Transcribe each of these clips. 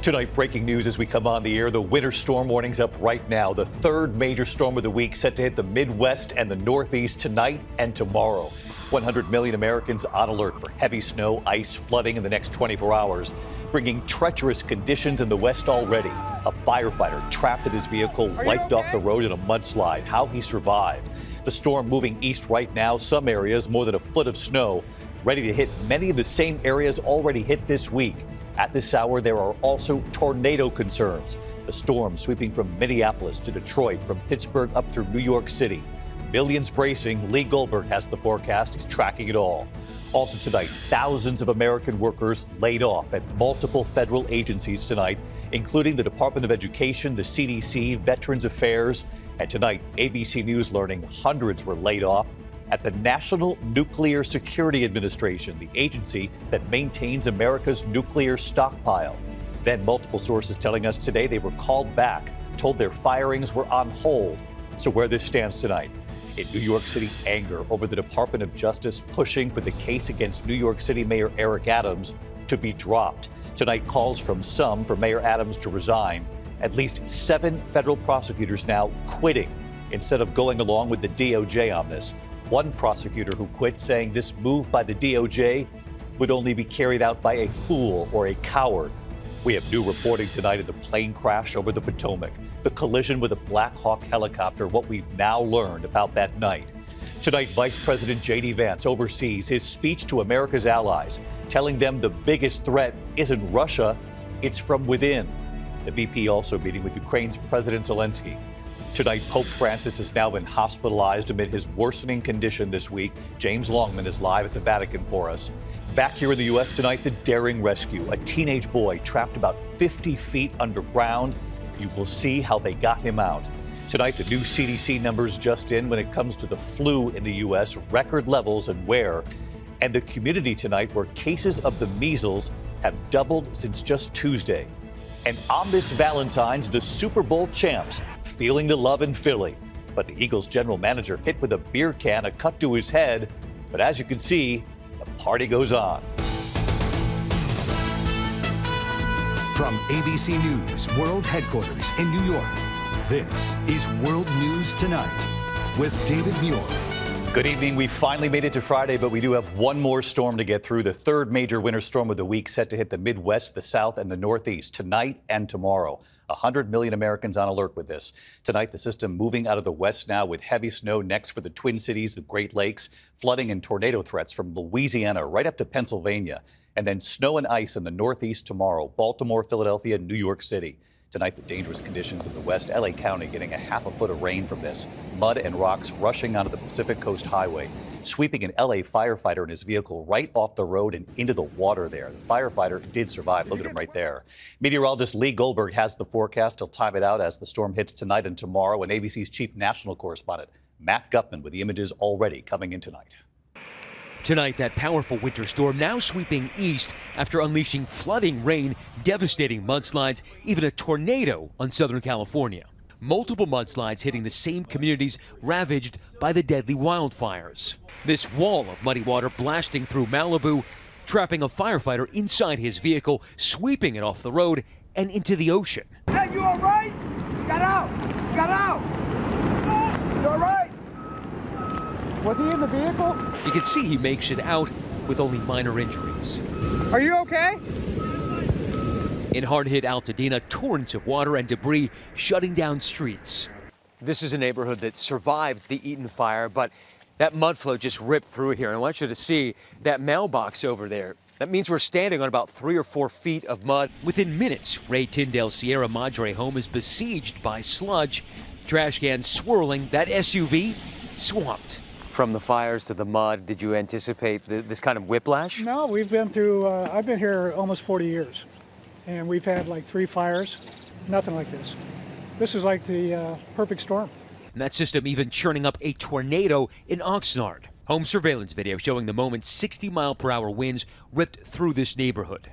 Tonight, breaking news as we come on the air. The winter storm warning's up right now. The third major storm of the week set to hit the Midwest and the Northeast tonight and tomorrow. 100 million Americans on alert for heavy snow, ice, flooding in the next 24 hours, bringing treacherous conditions in the West already. A firefighter trapped in his vehicle wiped off the road in a mudslide. How he survived. The storm moving east right now. Some areas more than a foot of snow, ready to hit many of the same areas already hit this week. At this hour, there are also tornado concerns. The storm sweeping from Minneapolis to Detroit, from Pittsburgh up through New York City. Millions bracing. Lee Goldberg has the forecast. He's tracking it all. Also tonight, thousands of American workers laid off at multiple federal agencies tonight, including the Department of Education, the CDC, Veterans Affairs. And tonight, ABC News learning hundreds were laid off at the National Nuclear Security Administration, the agency that maintains America's nuclear stockpile. Then multiple sources telling us today they were called back, told their firings were on hold. So where this stands tonight. In New York City, anger over the Department of Justice pushing for the case against New York City Mayor Eric Adams to be dropped. Tonight, calls from some for Mayor Adams to resign. At least 7 federal prosecutors now quitting instead of going along with the DOJ on this. One prosecutor who quit saying this move by the DOJ would only be carried out by a fool or a coward. We have new reporting tonight of the plane crash over the Potomac, the collision with a Black Hawk helicopter, what we've now learned about that night. Tonight, Vice President J.D. Vance oversees his speech to America's allies, telling them the biggest threat isn't Russia, it's from within. The VP also meeting with Ukraine's President Zelensky. Tonight, Pope Francis has now been hospitalized amid his worsening condition this week. James Longman is live at the Vatican for us. Back here in the U.S. tonight, the daring rescue. A teenage boy trapped about 50 feet underground. You will see how they got him out. Tonight, the new CDC numbers just in when it comes to the flu in the U.S. Record levels and where. And the community tonight where cases of the measles have doubled since just Tuesday. And on this Valentine's, the Super Bowl champs feeling the love in Philly. But the Eagles general manager hit with a beer can, a cut to his head. But as you can see, the party goes on. From ABC News World Headquarters in New York, this is World News Tonight with David Muir. Good evening. We finally made it to Friday, but we do have one more storm to get through. The third major winter storm of the week set to hit the Midwest, the South, and the Northeast tonight and tomorrow. 100 million Americans on alert with this. Tonight, the system moving out of the west now with heavy snow next for the Twin Cities, the Great Lakes, flooding and tornado threats from Louisiana right up to Pennsylvania, and then snow and ice in the Northeast tomorrow, Baltimore, Philadelphia, New York City. Tonight, the dangerous conditions in the west, LA County getting a half a foot of rain from this. Mud and rocks rushing onto the Pacific Coast Highway, sweeping an LA firefighter in his vehicle right off the road and into the water there. The firefighter did survive. Look at him right there. Meteorologist Lee Goldberg has the forecast. He'll time it out as the storm hits tonight and tomorrow. And ABC's chief national correspondent, Matt Gutman, with the images already coming in tonight. Tonight, that powerful winter storm now sweeping east after unleashing flooding rain, devastating mudslides, even a tornado on Southern California. Multiple mudslides hitting the same communities ravaged by the deadly wildfires. This wall of muddy water blasting through Malibu, trapping a firefighter inside his vehicle, sweeping it off the road and into the ocean. Hey, you all right? Got out! Got out! You all right? Was he in the vehicle? You can see he makes it out with only minor injuries. Are you okay? In hard-hit Altadena, torrents of water and debris shutting down streets. This is a neighborhood that survived the Eaton fire, but that mud flow just ripped through here. And I want you to see that mailbox over there. That means we're standing on about 3 or 4 feet of mud. Within minutes, Ray Tyndale's Sierra Madre home is besieged by sludge. Trash cans swirling, that SUV swamped. From the fires to the mud, did you anticipate this kind of whiplash? No, we've been through, I've been here almost 40 years, and we've had like 3 fires, nothing like this. This is like the perfect storm. And that system even churning up a tornado in Oxnard. Home surveillance video showing the moment 60-mile-per-hour winds ripped through this neighborhood.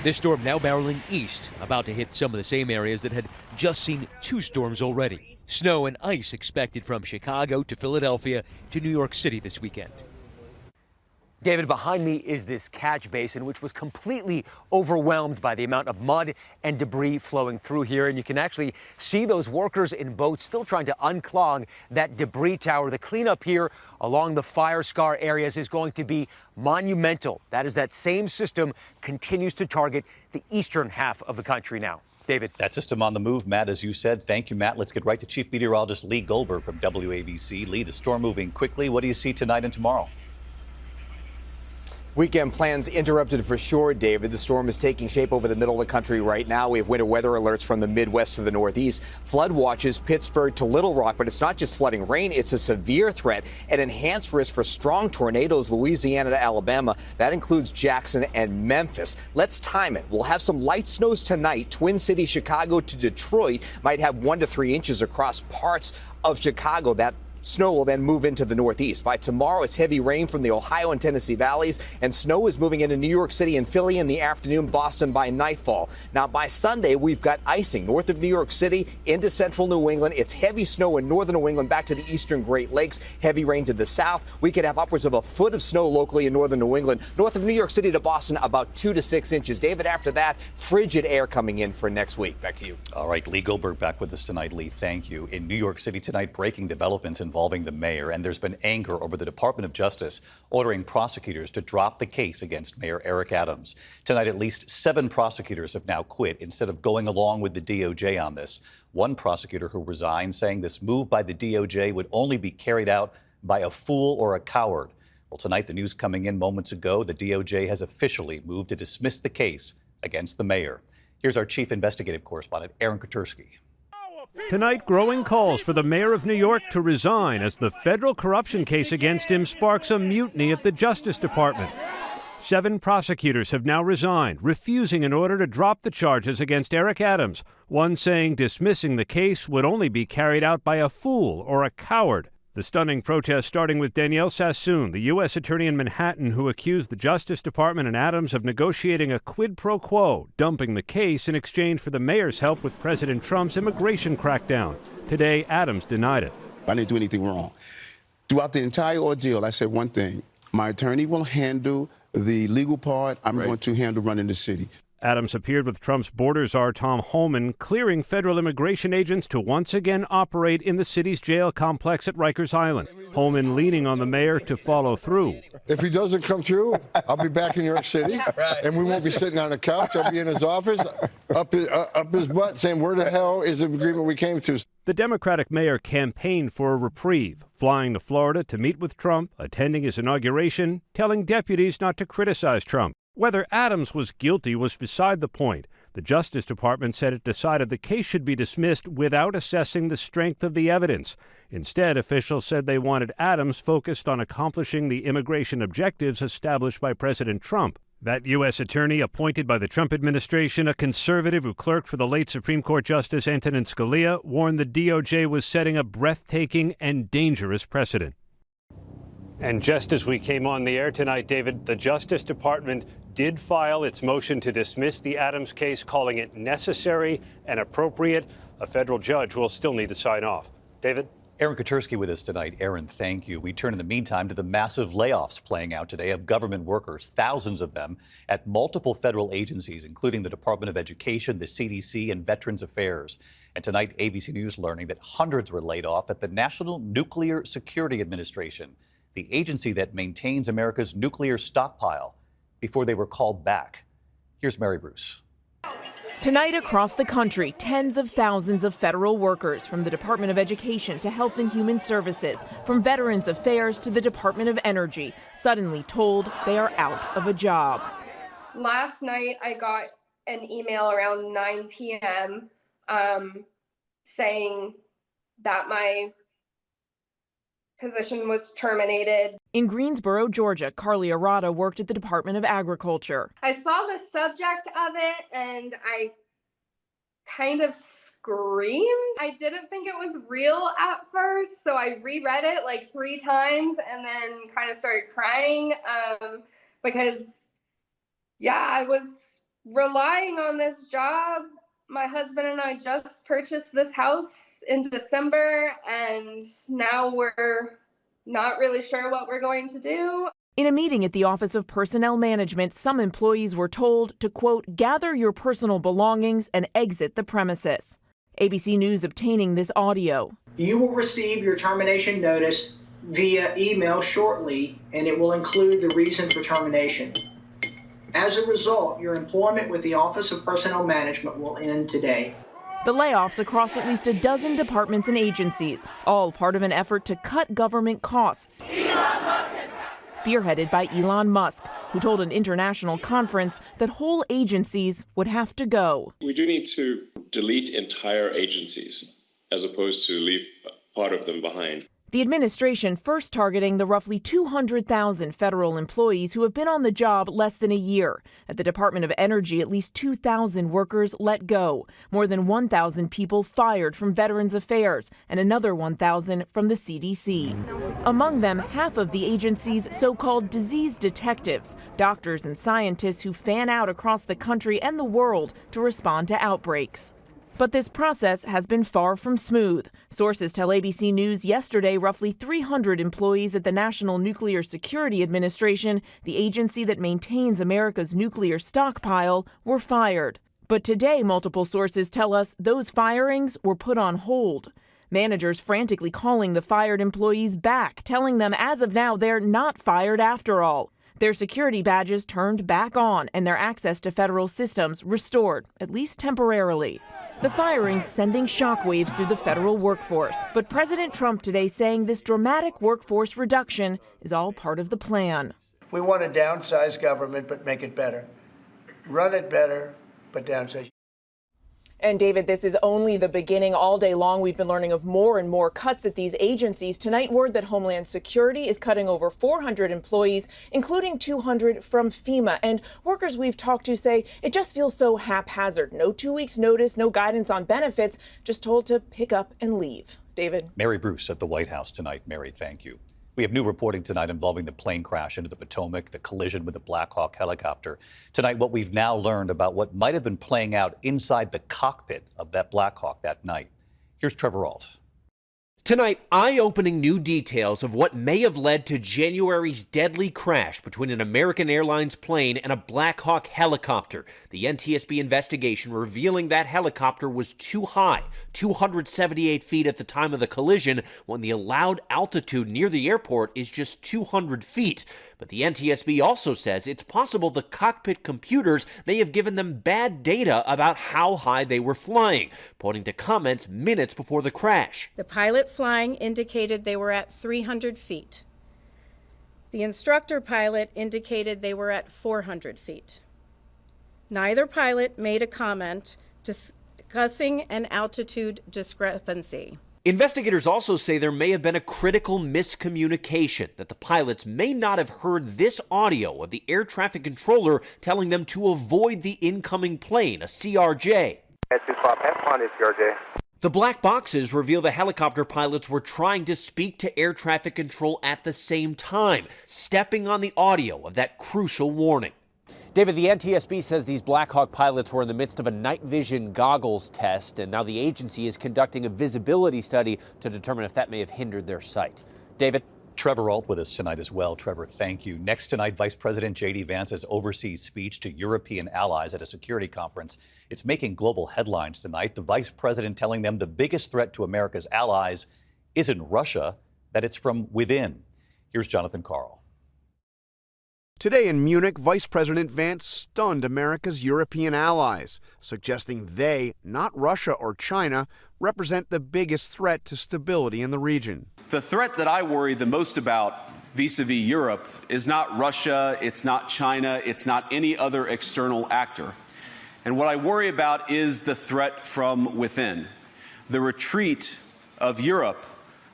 This storm now barreling east, about to hit some of the same areas that had just seen 2 storms already. Snow and ice expected from Chicago to Philadelphia to New York City this weekend. David, behind me is this catch basin, which was completely overwhelmed by the amount of mud and debris flowing through here. And you can actually see those workers in boats still trying to unclog that debris tower. The cleanup here along the fire scar areas is going to be monumental. That is, that same system continues to target the eastern half of the country now. David. That system on the move, Matt, as you said. Thank you, Matt. Let's get right to Chief Meteorologist Lee Goldberg from WABC. Lee, the storm moving quickly. What do you see tonight and tomorrow? Weekend plans interrupted for sure, David. The storm is taking shape over the middle of the country right now. We have winter weather alerts from the Midwest to the Northeast. Flood watches Pittsburgh to Little Rock, but it's not just flooding rain. It's a severe threat, an enhanced risk for strong tornadoes, Louisiana to Alabama. That includes Jackson and Memphis. Let's time it. We'll have some light snows tonight. Twin Cities, Chicago to Detroit might have 1 to 3 inches across parts of Chicago. That snow will then move into the Northeast. By tomorrow, it's heavy rain from the Ohio and Tennessee valleys, and snow is moving into New York City and Philly in the afternoon, Boston by nightfall. Now, by Sunday, we've got icing north of New York City into central New England. It's heavy snow in northern New England back to the eastern Great Lakes, heavy rain to the south. We could have upwards of a foot of snow locally in northern New England. North of New York City to Boston, about 2 to 6 inches. David, after that, frigid air coming in for next week. Back to you. All right, Lee Goldberg back with us tonight. Lee, thank you. In New York City tonight, breaking developments involving the mayor. And there's been anger over the Department of Justice ordering prosecutors to drop the case against Mayor Eric Adams. Tonight, at least 7 prosecutors have now quit instead of going along with the DOJ on this. One prosecutor who resigned saying this move by the DOJ would only be carried out by a fool or a coward. Well, tonight, the news coming in moments ago, the DOJ has officially moved to dismiss the case against the mayor. Here's our chief investigative correspondent, Aaron Katursky. Tonight, growing calls for the mayor of New York to resign as the federal corruption case against him sparks a mutiny at the Justice Department. 7 prosecutors have now resigned, refusing an order to drop the charges against Eric Adams, one saying dismissing the case would only be carried out by a fool or a coward. The stunning protest starting with Danielle Sassoon, the U.S. attorney in Manhattan who accused the Justice Department and Adams of negotiating a quid pro quo, dumping the case in exchange for the mayor's help with President Trump's immigration crackdown. Today, Adams denied it. I didn't do anything wrong. Throughout the entire ordeal, I said one thing. My attorney will handle the legal part. I'm going to handle running the city. Adams appeared with Trump's border czar Tom Homan, clearing federal immigration agents to once again operate in the city's jail complex at Rikers Island. Homan leaning on the mayor to follow through. If he doesn't come through, I'll be back in New York City, and we won't be sitting on the couch. I'll be in his office, up his butt, saying, where the hell is the agreement we came to? The Democratic mayor campaigned for a reprieve, flying to Florida to meet with Trump, attending his inauguration, telling deputies not to criticize Trump. Whether Adams was guilty was beside the point. The Justice Department said it decided the case should be dismissed without assessing the strength of the evidence. Instead, officials said they wanted Adams focused on accomplishing the immigration objectives established by President Trump. That U.S. attorney appointed by the Trump administration, a conservative who clerked for the late Supreme Court Justice Antonin Scalia, warned the DOJ was setting a breathtaking and dangerous precedent. And just as we came on the air tonight, David, the Justice Department did file its motion to dismiss the Adams case, calling it necessary and appropriate. A federal judge will still need to sign off. David? Aaron Katursky with us tonight. Aaron, thank you. We turn in the meantime to the massive layoffs playing out today of government workers, thousands of them at multiple federal agencies, including the Department of Education, the CDC, and Veterans Affairs. And tonight, ABC News learning that hundreds were laid off at the National Nuclear Security Administration, the agency that maintains America's nuclear stockpile, before they were called back. Here's Mary Bruce. Tonight across the country, tens of thousands of federal workers, from the Department of Education to Health and Human Services, from Veterans Affairs to the Department of Energy, suddenly told they are out of a job. Last night I got an email around 9 p.m. Saying that my position was terminated. In Greensboro, Georgia, Carly Arata worked at the Department of Agriculture. I saw the subject of it and I kind of screamed. I didn't think it was real at first, so I reread it like 3 times and then kind of started crying because, yeah, I was relying on this job. My husband and I just purchased this house in December, and now we're not really sure what we're going to do. In a meeting at the Office of Personnel Management, some employees were told to, quote, gather your personal belongings and exit the premises. ABC News obtaining this audio. You will receive your termination notice via email shortly, and it will include the reason for termination. As a result, your employment with the Office of Personnel Management will end today. The layoffs across at least a dozen departments and agencies, all part of an effort to cut government costs. Spearheaded by Elon Musk, who told an international conference that whole agencies would have to go. We do need to delete entire agencies as opposed to leave part of them behind. The administration first targeting the roughly 200,000 federal employees who have been on the job less than a year. At the Department of Energy, at least 2,000 workers let go, more than 1,000 people fired from Veterans Affairs, and another 1,000 from the CDC. Among them, half of the agency's so-called disease detectives, doctors and scientists who fan out across the country and the world to respond to outbreaks. But this process has been far from smooth. Sources tell ABC News yesterday roughly 300 employees at the National Nuclear Security Administration, the agency that maintains America's nuclear stockpile, were fired. But today, multiple sources tell us those firings were put on hold. Managers frantically calling the fired employees back, telling them as of now they're not fired after all. Their security badges turned back on and their access to federal systems restored, at least temporarily. The firings sending shockwaves through the federal workforce. But President Trump today saying this dramatic workforce reduction is all part of the plan. We want to downsize government, but make it better. Run it better, but downsize. And David, this is only the beginning. All day long, we've been learning of more and more cuts at these agencies. Tonight, word that Homeland Security is cutting over 400 employees, including 200 from FEMA. And workers we've talked to say it just feels so haphazard. No 2 weeks notice, no guidance on benefits, just told to pick up and leave. David. Mary Bruce at the White House tonight. Mary, thank you. We have new reporting tonight involving the plane crash into the Potomac, the collision with the Black Hawk helicopter. Tonight, what we've now learned about what might have been playing out inside the cockpit of that Black Hawk that night. Here's Trevor Ault. Tonight, eye-opening new details of what may have led to January's deadly crash between an American Airlines plane and a Black Hawk helicopter. The NTSB investigation revealing that helicopter was too high, 278 feet at the time of the collision, when the allowed altitude near the airport is just 200 feet. But the NTSB also says it's possible the cockpit computers may have given them bad data about how high they were flying, pointing to comments minutes before the crash. The pilot flying indicated they were at 300 feet. The instructor pilot indicated they were at 400 feet. Neither pilot made a comment discussing an altitude discrepancy. Investigators also say there may have been a critical miscommunication, that the pilots may not have heard this audio of the air traffic controller telling them to avoid the incoming plane, a CRJ. The black boxes reveal the helicopter pilots were trying to speak to air traffic control at the same time, stepping on the audio of that crucial warning. David, the NTSB says these Black Hawk pilots were in the midst of a night vision goggles test, and now the agency is conducting a visibility study to determine if that may have hindered their sight. David? Trevor Ault with us tonight as well. Trevor, thank you. Next tonight, Vice President J.D. Vance's overseas speech to European allies at a security conference. It's making global headlines tonight. The vice president telling them the biggest threat to America's allies isn't Russia, that it's from within. Here's Jonathan Carl. Today in Munich, Vice President Vance stunned America's European allies, suggesting they, not Russia or China, represent the biggest threat to stability in the region. The threat that I worry the most about vis-a-vis Europe is not Russia, it's not China, it's not any other external actor. And what I worry about is the threat from within, the retreat of Europe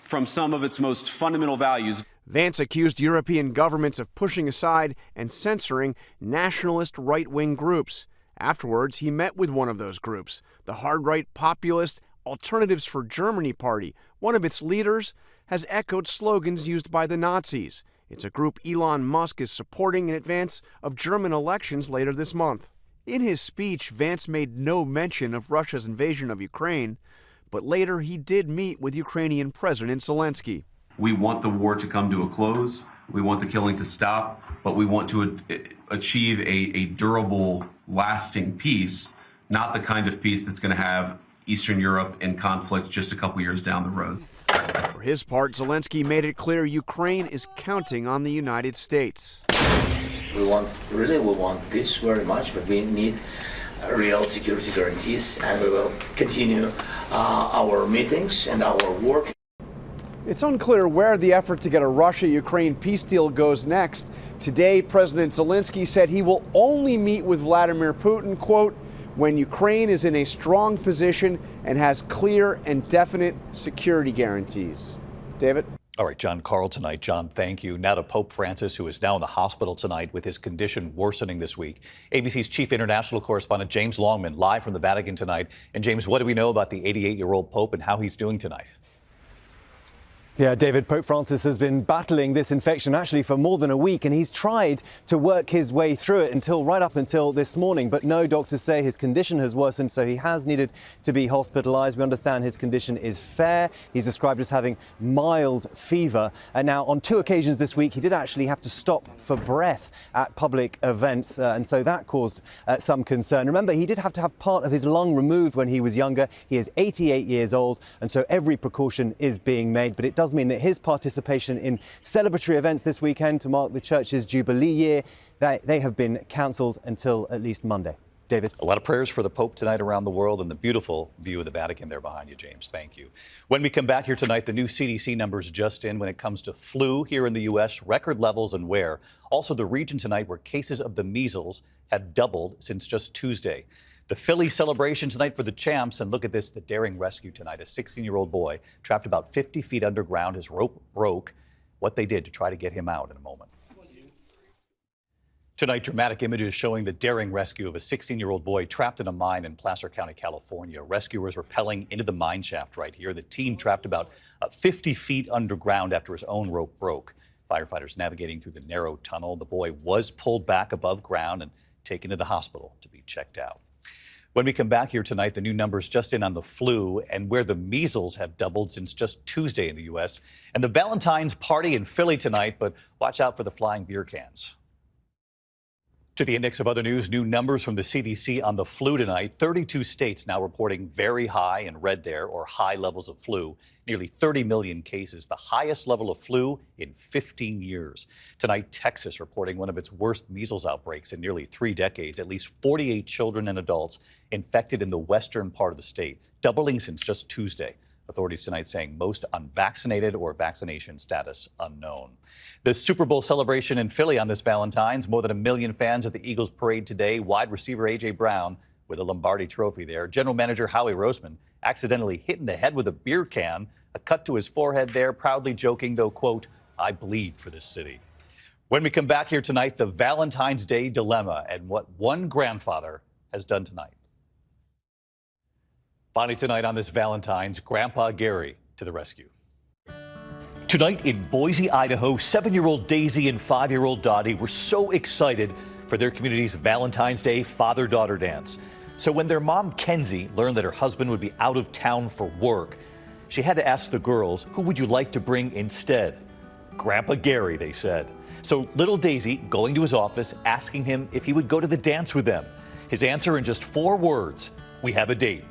from some of its most fundamental values. Vance accused European governments of pushing aside and censoring nationalist right-wing groups. Afterwards, he met with one of those groups, the hard-right populist Alternatives for Germany Party. One of its leaders has echoed slogans used by the Nazis. It's a group Elon Musk is supporting in advance of German elections later this month. In his speech, Vance made no mention of Russia's invasion of Ukraine, but later he did meet with Ukrainian President Zelensky. We want the war to come to a close. We want the killing to stop, but we want to achieve a durable, lasting peace, not the kind of peace that's going to have Eastern Europe in conflict just a couple years down the road. For his part, Zelensky made it clear Ukraine is counting on the United States. We want peace very much, but we need real security guarantees, and we will continue our meetings and our work. It's unclear where the effort to get a Russia-Ukraine peace deal goes next. Today, President Zelensky said he will only meet with Vladimir Putin, quote, when Ukraine is in a strong position and has clear and definite security guarantees. David? All right, John Carl tonight. John, thank you. Now to Pope Francis, who is now in the hospital tonight with his condition worsening this week. ABC's chief international correspondent, James Longman, live from the Vatican tonight. And James, what do we know about the 88-year-old Pope and how he's doing tonight? Yeah, David, Pope Francis has been battling this infection actually for more than a week, and he's tried to work his way through it right up until this morning. But no, doctors say his condition has worsened, so he has needed to be hospitalized. We understand his condition is fair. He's described as having mild fever. And now, on 2 occasions this week, he did actually have to stop for breath at public events, and so that caused some concern. Remember, he did have to have part of his lung removed when he was younger. He is 88 years old, and so every precaution is being made. But it does mean that his participation in celebratory events this weekend to mark the church's Jubilee year, they have been cancelled until at least Monday. David? A lot of prayers for the Pope tonight around the world and the beautiful view of the Vatican there behind you, James. Thank you. When we come back here tonight, the new CDC numbers just in when it comes to flu here in the U.S., record levels and where. Also the region tonight where cases of the measles have doubled since just Tuesday. The Philly celebration tonight for the champs, and look at this, the daring rescue tonight. A 16-year-old boy trapped about 50 feet underground. His rope broke. What they did to try to get him out in a moment. Tonight, dramatic images showing the daring rescue of a 16-year-old boy trapped in a mine in Placer County, California. Rescuers rappelling into the mine shaft right here. The team trapped about 50 feet underground after his own rope broke. Firefighters navigating through the narrow tunnel. The boy was pulled back above ground and taken to the hospital to be checked out. When we come back here tonight, the new numbers just in on the flu and where the measles have doubled since just Tuesday in the U.S. And the Valentine's party in Philly tonight, but watch out for the flying beer cans. To the index of other news, new numbers from the CDC on the flu tonight. 32 states now reporting very high in red there, or high levels of flu. Nearly 30 million cases, the highest level of flu in 15 years. Tonight, Texas reporting one of its worst measles outbreaks in nearly 3 decades. At least 48 children and adults infected in the western part of the state, doubling since just Tuesday. Authorities tonight saying most unvaccinated or vaccination status unknown. The Super Bowl celebration in Philly on this Valentine's. More than 1 million fans at the Eagles parade today. Wide receiver A.J. Brown with a Lombardi trophy there. General manager Howie Roseman accidentally hit in the head with a beer can. A cut to his forehead there, proudly joking, though, quote, "I bleed for this city." When we come back here tonight, the Valentine's Day dilemma and what one grandfather has done tonight. Finally tonight on this Valentine's, Grandpa Gary to the rescue. Tonight in Boise, Idaho, 7-year-old Daisy and 5-year-old Dottie were so excited for their community's Valentine's Day father-daughter dance. So when their mom, Kenzie, learned that her husband would be out of town for work, she had to ask the girls, who would you like to bring instead? Grandpa Gary, they said. So little Daisy going to his office, asking him if he would go to the dance with them. His answer in just 4 words, "We have a date."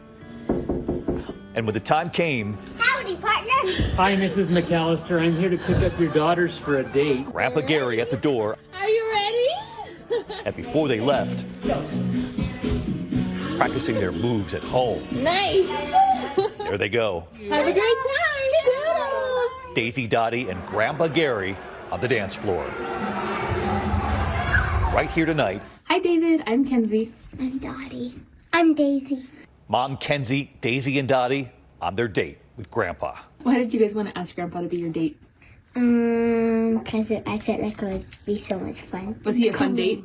And when the time came... Howdy, partner. Hi, Mrs. McAllister. I'm here to pick up your daughters for a date. Grandpa Gary at the door. Are you ready? And before they left, practicing their moves at home. Nice. There they go. Have a great time. Toodles. Daisy, Dottie, and Grandpa Gary on the dance floor. Right here tonight. Hi, David. I'm Kenzie. I'm Dottie. I'm Daisy. Mom, Kenzie, Daisy, and Dottie on their date with Grandpa. Why did you guys want to ask Grandpa to be your date? Because I felt like it would be so much fun. Was he a fun date?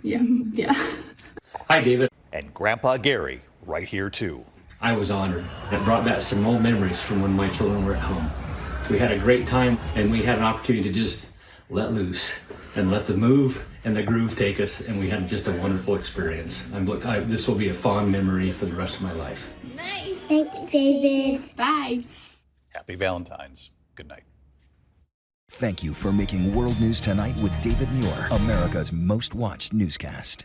Yeah. Yeah. Hi, David. And Grandpa Gary right here, too. I was honored. It brought back some old memories from when my children were at home. We had a great time, and we had an opportunity to just let loose and let the move and the groove take us, and we had just a wonderful experience. This will be a fond memory for the rest of my life. Nice. Thanks, David. Bye. Happy Valentine's. Good night. Thank you for making World News Tonight with David Muir, America's most watched newscast.